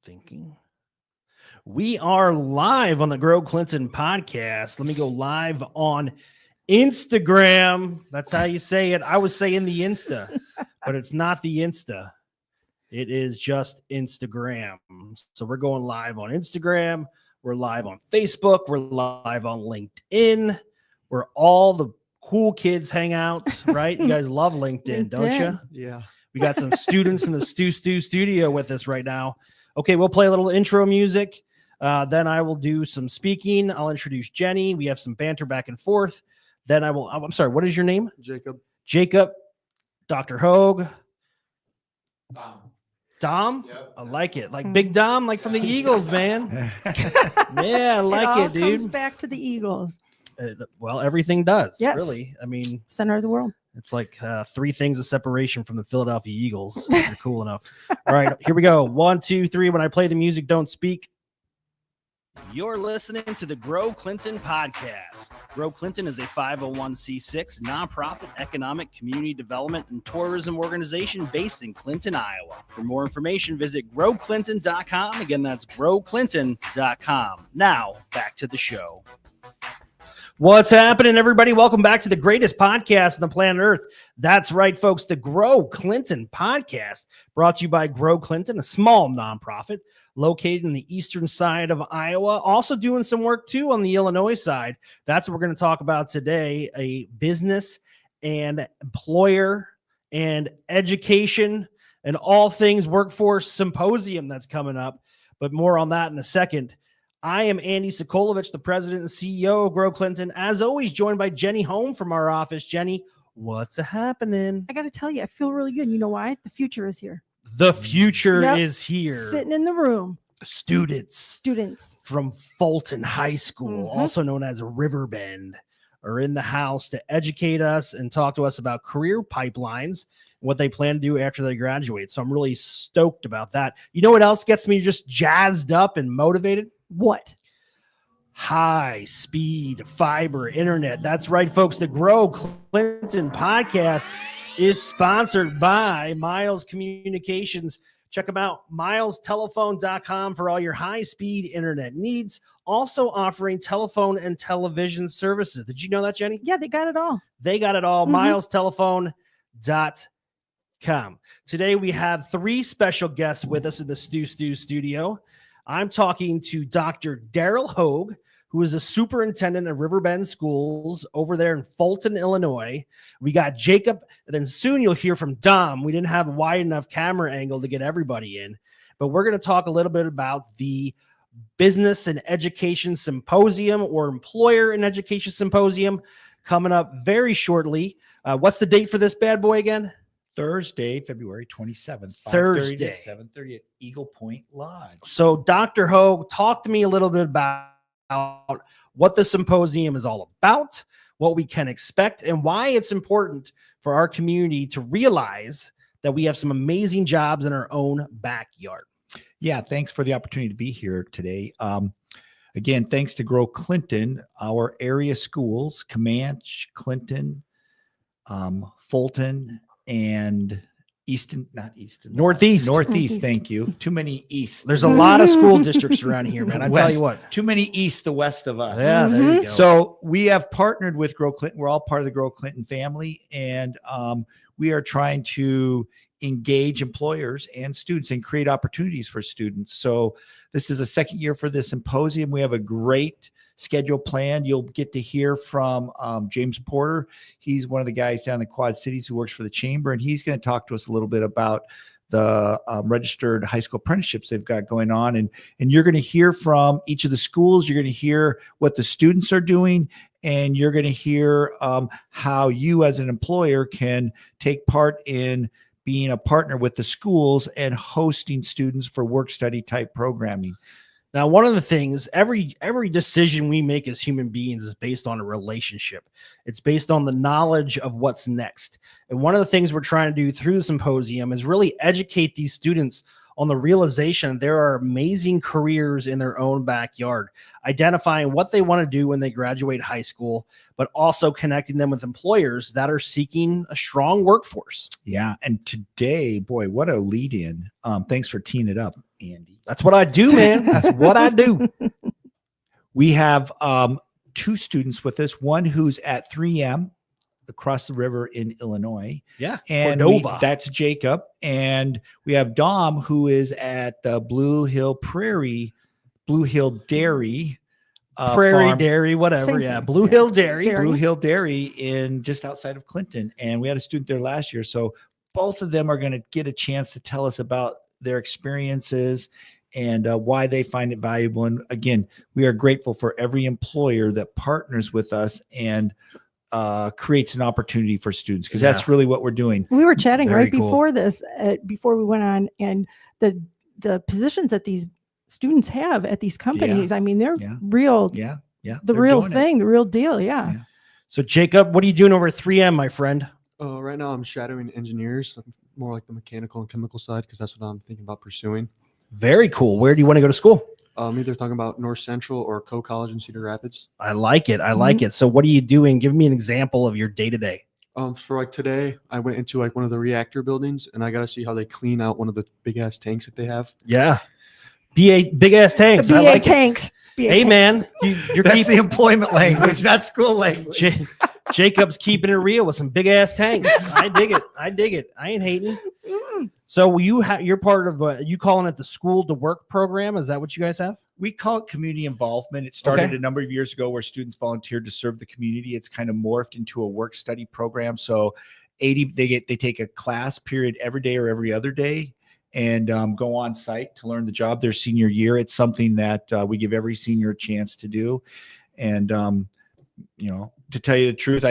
thinking. We are live on the Grow Clinton podcast. Let me go live on Instagram. That's how you say it. I was saying the Insta, but it's not the Insta. It is just Instagram. So we're going live on Instagram. We're live on Facebook. We're live on LinkedIn. Where all the cool kids hang out, right? You guys love LinkedIn, don't you? Yeah. We got some students in the Stu studio with us right now. Okay, we'll play a little intro music. Then I will do some speaking. I'll introduce Jenny. We have some banter back and forth. Then I'm sorry, what is your name? Jacob. Jacob, Dr. Hogue. Dom? Yep. I like it. Like Big Dom, like from the Eagles, man. Yeah, I like it, dude. Comes back to the Eagles. Well, everything does, yes. Really. I mean, center of the world. It's like 3 things of separation from the Philadelphia Eagles. You're cool enough. All right, here we go. 1, 2, 3. When I play the music, don't speak. You're listening to the Grow Clinton podcast. Grow Clinton is a 501c6 nonprofit economic community development and tourism organization based in Clinton, Iowa. For more information, visit growclinton.com. Again, that's growclinton.com. Now, back to the show. What's happening, everybody? Welcome back to the greatest podcast on the planet Earth. That's right, folks. The Grow Clinton podcast, brought to you by Grow Clinton, a small nonprofit located in the eastern side of Iowa. Also doing some work, too, on the Illinois side. That's what we're going to talk about today, a business and employer and education and all things workforce symposium that's coming up. But more on that in a second. I am Andy Sokolovich, the president and CEO of Grow Clinton. As always, joined by Jenny Home from our office. Jenny, what's happening? I got to tell you, I feel really good. You know why? The future is here. The future is here. Sitting in the room. Students from Fulton High School, also known as Riverbend, are in the house to educate us and talk to us about career pipelines and what they plan to do after they graduate. So I'm really stoked about that. You know what else gets me just jazzed up and motivated? What? High speed fiber internet. That's right, folks. The Grow Clinton podcast is sponsored by Miles Communications. Check them out, milestelephone.com, for all your high speed internet needs. Also offering telephone and television services. Did you know that, Jenny? Yeah, they got it all. They got it all. Milestelephone.com. Today we have 3 special guests with us in the Stu studio. I'm talking to Dr. Darryl Hogue, who is a superintendent of Riverbend Schools over there in Fulton, Illinois. We got Jacob, and then soon you'll hear from Dom. We didn't have a wide enough camera angle to get everybody in, but we're going to talk a little bit about the Business and Education Symposium, or Employer and Education Symposium, coming up very shortly. What's the date for this bad boy again? Thursday, February 27th. Thursday. 7:30 at Eagle Point Lodge. So, Dr. Hogue, talk to me a little bit about what the symposium is all about, what we can expect, and why it's important for our community to realize that we have some amazing jobs in our own backyard. Yeah, thanks for the opportunity to be here today. Again, thanks to Grow Clinton, our area schools, Comanche, Clinton, Fulton, and Northeast. Thank you. Too many east. There's a lot of school districts around here, man. I tell you what. Too many east, the west of us. Yeah, there you go. So we have partnered with Grow Clinton. We're all part of the Grow Clinton family, and we are trying to engage employers and students and create opportunities for students. So this is a second year for this symposium. We have a great schedule planned. You'll get to hear from James Porter. He's one of the guys down in the Quad Cities who works for the Chamber, and he's going to talk to us a little bit about the registered high school apprenticeships they've got going on. And you're going to hear from each of the schools. You're going to hear what the students are doing, and you're going to hear how you as an employer can take part in being a partner with the schools and hosting students for work-study type programming. Now, one of the things, every decision we make as human beings is based on a relationship. It's based on the knowledge of what's next. And one of the things we're trying to do through the symposium is really educate these students on the realization there are amazing careers in their own backyard, identifying what they want to do when they graduate high school, but also connecting them with employers that are seeking a strong workforce. Yeah. And today, boy, what a lead in. Thanks for teeing it up, Andy. That's what I do, man. That's what I do. We have 2 students with us, one who's at 3M across the river in Illinois. Yeah. And Cordova. that's Jacob. And we have Dom, who is at the Blue Hill Dairy. Prairie farm, Dairy, whatever. Same Yeah. thing. Blue Yeah. Hill Dairy. Dairy. Blue Hill Dairy in just outside of Clinton. And we had a student there last year. So both of them are going to get a chance to tell us about their experiences and why they find it valuable. And again, we are grateful for every employer that partners with us and creates an opportunity for students, because that's really what we're doing. We were chatting Very right cool. before this, before we went on, and the positions that these students have at these companies. I mean, they're Yeah. real, Yeah. the they're real doing it. thing, the real deal. Yeah. Yeah. So, Jacob, what are you doing over at 3M, my friend? Right now I'm shadowing engineers, more like the mechanical and chemical side, because that's what I'm thinking about pursuing. Very cool. Where do you want to go to school? I'm either talking about North Central or Co College in Cedar Rapids. I like it. I like it. So, what are you doing? Give me an example of your day to day. For like today, I went into like one of the reactor buildings, and I got to see how they clean out one of the big ass tanks that they have. Yeah. Big ass tanks. The I BA like it. tanks. BA Hey, tanks. man. You're That's keeping the employment language, not school language. Jacob's keeping it real with some big ass tanks. I dig it. I dig it. I ain't hating. So you're part of you calling it the School to Work program? Is that what you guys have? We call it community involvement. It started Okay. a number of years ago where students volunteered to serve the community. It's kind of morphed into a work study program. So they take a class period every day or every other day and go on site to learn the job their senior year. It's something that we give every senior a chance to do. And to tell you the truth,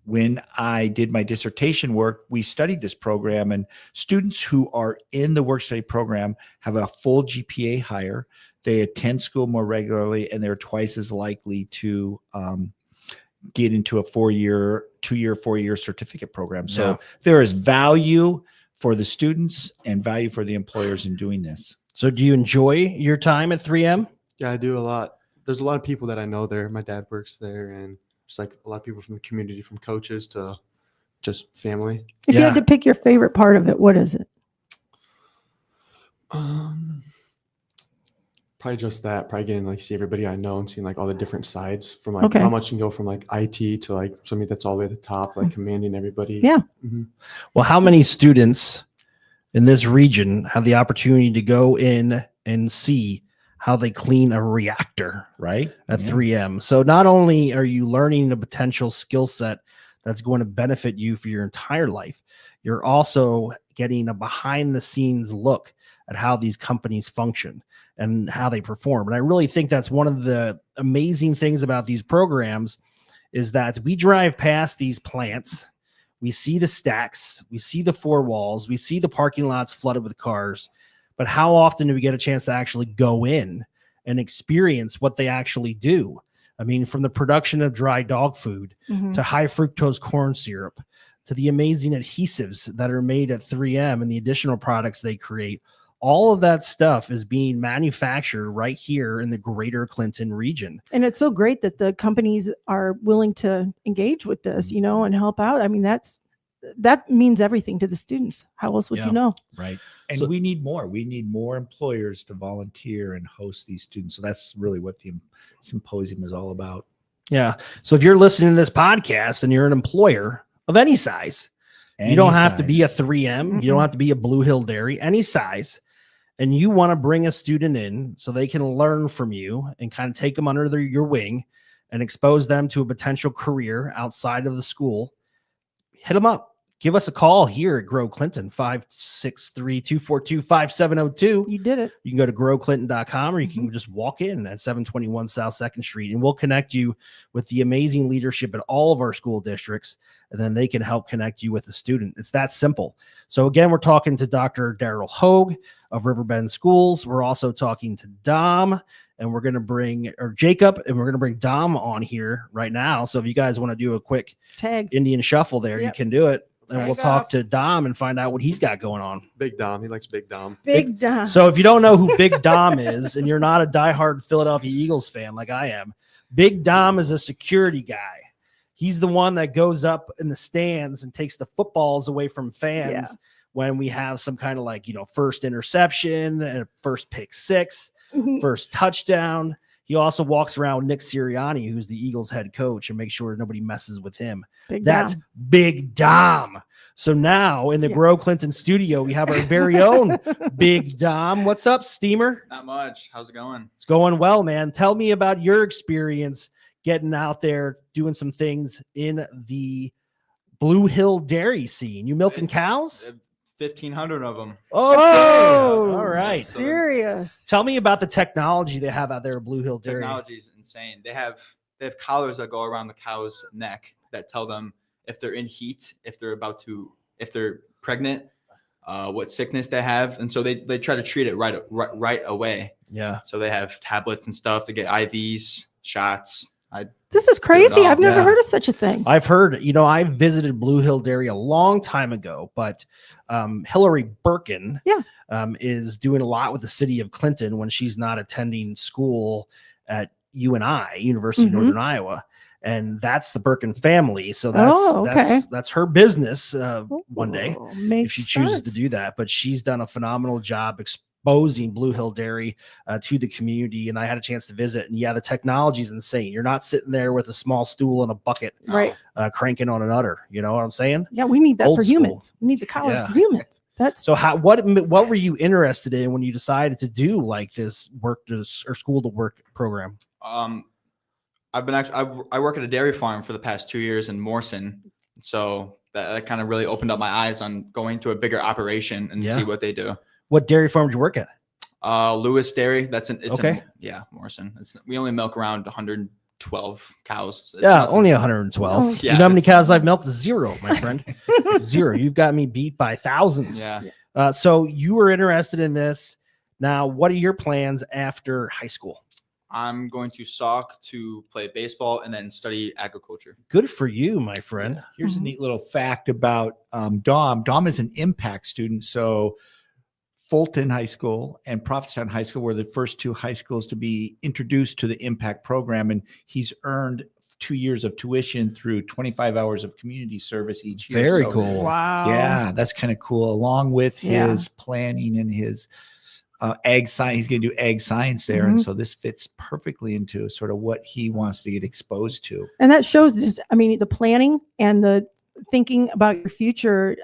when I did my dissertation work, we studied this program, and students who are in the work study program have a full GPA higher. They attend school more regularly, and they're twice as likely to get into a 4-year certificate program. So there is value for the students and value for the employers in doing this. So do you enjoy your time at 3M? Yeah, I do a lot. There's a lot of people that I know there. My dad works there, and it's like a lot of people from the community, from coaches to just family. If you had to pick your favorite part of it, what is it? Probably just that. Probably getting like see everybody I know and seeing like all the different sides from like how much you can go from like IT to like somebody that's all the way at the top, like commanding everybody. Yeah. Mm-hmm. Well, how many students in this region have the opportunity to go in and see how they clean a reactor Right. at 3M? So not only are you learning a potential skill set that's going to benefit you for your entire life, you're also getting a behind the scenes look at how these companies function and how they perform. And I really think that's one of the amazing things about these programs is that we drive past these plants, we see the stacks, we see the 4 walls, we see the parking lots flooded with cars, but how often do we get a chance to actually go in and experience what they actually do? I mean, from the production of dry dog food to high fructose corn syrup, to the amazing adhesives that are made at 3M and the additional products they create, all of that stuff is being manufactured right here in the greater Clinton region. And it's so great that the companies are willing to engage with this, and help out. I mean, that means everything to the students. How else would you know? Right. And So- we need more. We need more employers to volunteer and host these students. So that's really what the symposium is all about. Yeah. So if you're listening to this podcast and you're an employer of any size, you don't have to be a 3M, you don't have to be a Blue Hill Dairy, any size, and you want to bring a student in so they can learn from you and kind of take them under your wing and expose them to a potential career outside of the school, hit them up. Give us a call here at Grow Clinton, 563-242-5702. You did it. You can go to growclinton.com or you can just walk in at 721 South 2nd Street, and we'll connect you with the amazing leadership at all of our school districts, and then they can help connect you with the student. It's that simple. So again, we're talking to Dr. Darryl Hogue of Riverbend Schools. We're also talking to Dom, and we're going to bring Jacob, and we're going to bring Dom on here right now. So if you guys want to do a quick Tag. Indian shuffle there, you can do it. And Tag we'll talk off. to Dom and find out what he's got going on. Big Dom. He likes Big Dom. Big Dom. So if you don't know who Big Dom is, and you're not a diehard Philadelphia Eagles fan like I am, Big Dom is a security guy. He's the one that goes up in the stands and takes the footballs away from fans when we have some kind of like, first interception and first pick six, first touchdown. He also walks around with Nick Sirianni, who's the Eagles head coach, and makes sure nobody messes with him. That's Big Dom. So now in the Grow Clinton studio, we have our very own Big Dom. What's up, Steamer? Not much. How's it going? It's going well, man. Tell me about your experience getting out there, doing some things in the Blue Hill dairy scene. You milking cows? 1,500 of them. Oh, all right. Serious. Tell me about the technology they have out there at Blue Hill Dairy. Technology is insane. They have collars that go around the cow's neck that tell them if they're in heat, if they're pregnant, what sickness they have, and so they try to treat it right away. Yeah. So they have tablets and stuff to get IVs, shots. This is crazy. I've never heard of such a thing. I've heard, I visited Blue Hill Dairy a long time ago, but Hillary Birkin is doing a lot with the city of Clinton when she's not attending school at UNI, University of Northern Iowa. And that's the Birkin family. So that's her business one day if she chooses to do that. But she's done a phenomenal job exposing Blue Hill Dairy to the community. And I had a chance to visit. And the technology is insane. You're not sitting there with a small stool and a bucket cranking on an udder. You know what I'm saying? Yeah, we need that Old for school. humans. We need the collar for humans. So what were you interested in when you decided to do like this school to work program? I work at a dairy farm for the past 2 years in Morrison. So that kind of really opened up my eyes on going to a bigger operation and see what they do. What dairy farm did you work at? Lewis Dairy. Morrison. We only milk around 112 cows. Only 112. Oh. You know how many cows I've milked? 0, my friend. 0. You've got me beat by thousands. Yeah. So you were interested in this. Now, what are your plans after high school? I'm going to Sauk to play baseball and then study agriculture. Good for you, my friend. Here's a neat little fact about Dom. Dom is an impact student. So Fulton High School and Provincetown High School were the first 2 high schools to be introduced to the impact program. And he's earned 2 years of tuition through 25 hours of community service each year. Very cool. Wow. Yeah, that's kind of cool. Along with his planning and his ag science, he's going to do ag science there. And so this fits perfectly into sort of what he wants to get exposed to. And that shows the planning and the thinking about your future,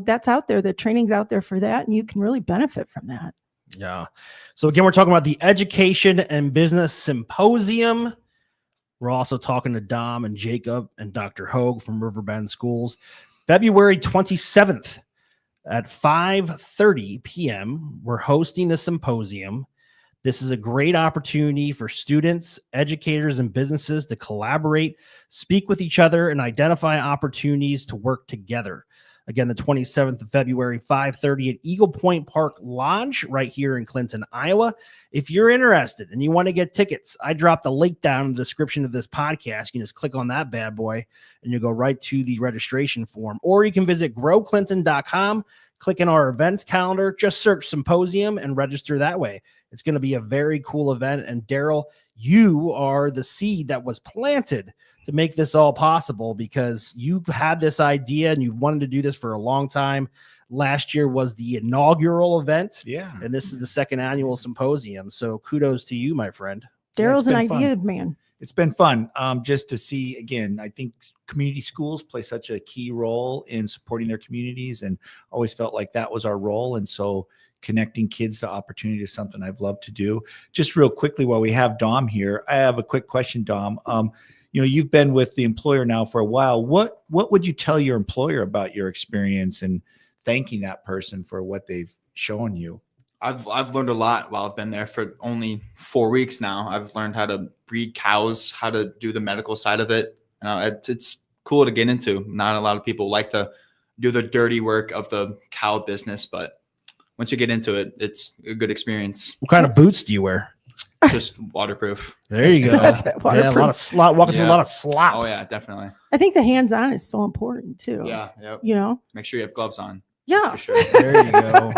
that's out there. The training's out there for that. And you can really benefit from that. Yeah. So again, we're talking about the Education and Business Symposium. We're also talking to Dom and Jacob and Dr. Hogue from Riverbend Schools. February 27th. At 5:30 p.m., we're hosting the symposium. This is a great opportunity for students, educators, and businesses to collaborate, speak with each other, and identify opportunities to work together. Again, the 27th of February, 5:30 at Eagle Point Park Lodge right here in Clinton, Iowa. If you're interested and you want to get tickets, I dropped a link down in the description of this podcast. You can just click on that bad boy and you go right to the registration form. Or you can visit growclinton.com, click in our events calendar, just search Symposium and register that way. It's going to be a very cool event. And Darryl, you are the seed that was planted to make this all possible because you've had this idea and you've wanted to do this for a long time. Last year was the inaugural event. Yeah. And this is the second annual symposium. So kudos to you, my friend. Darryl's an idea man. It's been fun just to see, again, I think community schools play such a key role in supporting their communities and always felt like that was our role. And so connecting kids to opportunity is something I've loved to do. Just real quickly, while we have Dom here, I have a quick question, Dom. You've been with the employer now for a while. What would you tell your employer about your experience and thanking that person for what they've shown you? I've learned a lot while I've been there for only 4 weeks now. I've learned how to breed cows, how to do the medical side of it. It's cool to get into. Not a lot of people like to do the dirty work of the cow business, but once you get into it, it's a good experience. What kind of boots do you wear? Just waterproof. There you go. That's it, yeah, a lot of slop. Walking through a lot of slop. Oh yeah, definitely. I think the hands-on is so important too. Yeah. Yep. Make sure you have gloves on. Yeah. For sure. There you go.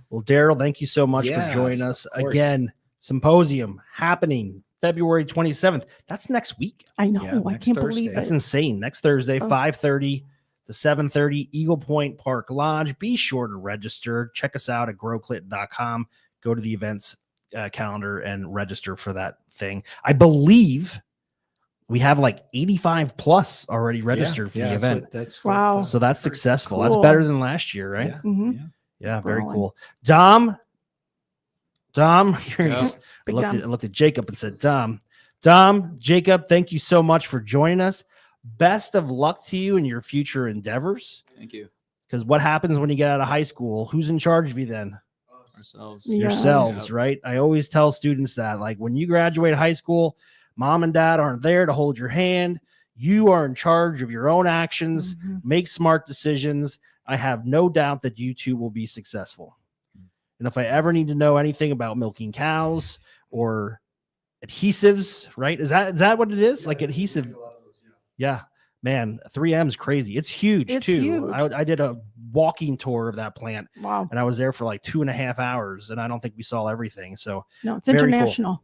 Well, Darryl, thank you so much for joining us again. Symposium happening February 27th. That's next week. I know. I can't believe it. That's insane. Next Thursday, 5:30. to 7:30, Eagle Point Park Lodge. Be sure to register. Check us out at growclinton.com. Go to the events calendar and register for that thing. I believe we have like 85 plus already registered for the event. Wow. So that's successful. Cool. That's better than last year, right? Yeah. Mhm. Yeah, very Growing. cool. Dom, here Yeah. Big I Dom. looked at Jacob and said, Dom, Jacob, thank you so much for joining us. Best of luck to you in your future endeavors. Thank you. Because what happens when you get out of high school? Who's in charge of you then? Ourselves. Yeah. Yourselves, right? I always tell students that, like, when you graduate high school, mom and dad aren't there to hold your hand. You are in charge of your own actions. Mhm. Make smart decisions. I have no doubt that you two will be successful. And if I ever need to know anything about milking cows or adhesives, right? Is that what it is? Like adhesive? Yeah, man, 3M is crazy. It's huge It's too. huge. I did a walking tour of that plant, Wow. and I was there for like 2.5 hours, and I don't think we saw everything. So, No, it's Very cool. international.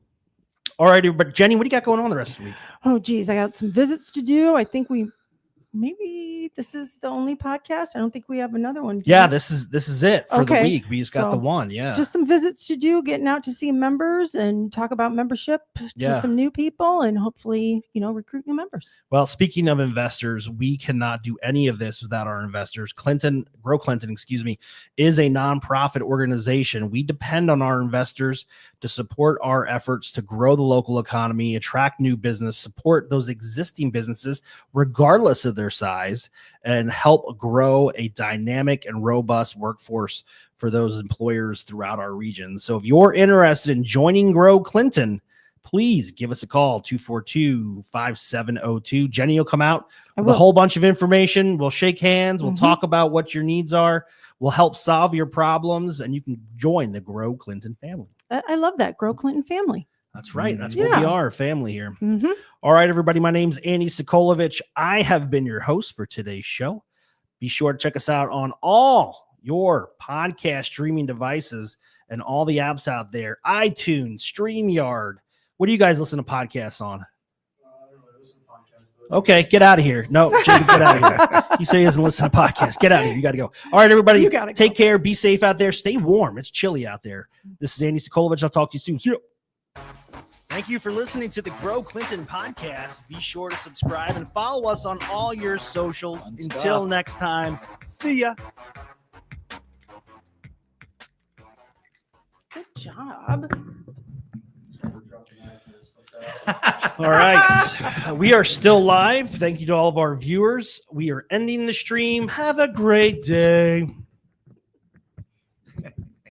all right, but Jenny, what do you got going on the rest of the week? Oh, geez. I got some visits to do. I think maybe this is the only podcast. I don't think we have another one. Do Yeah, we? this is it for the Okay, week. We just got the so one. Yeah. just some visits to do, getting out to see members and talk about membership to Yeah. some new people and hopefully, recruit new members. Well, speaking of investors, we cannot do any of this without our investors. Grow Clinton, is a nonprofit organization. We depend on our investors to support our efforts to grow the local economy, attract new business, support those existing businesses, regardless of their size, and help grow a dynamic and robust workforce for those employers throughout our region. So if you're interested in joining Grow Clinton, please give us a call, 242-5702. Jenny will come out with a whole bunch of information. We'll shake hands. We'll Mhm. talk about what your needs are. We'll help solve your problems, and you can join the Grow Clinton family. I love that. Grow Clinton family. That's right. That's what we Yeah. are, family here. Mm-hmm. All right, everybody. My name's Andy Sokolovich. I have been your host for today's show. Be sure to check us out on all your podcast streaming devices and all the apps out there. iTunes, StreamYard. What do you guys listen to podcasts on? Okay, get out of here. No, Jacob, get out of here. You say he doesn't listen to podcasts. Get out of here. You got to go. All right, everybody. You gotta take go. care. Be safe out there. Stay warm. It's chilly out there. This is Andy Sokolovich. I'll talk to you soon. See you. Thank you for listening to the Grow Clinton podcast. Be sure to subscribe and follow us on all your socials. Fun Until stuff. next time, see ya. Good job. All right. We are still live. Thank you to all of our viewers. We are ending the stream. Have a great day.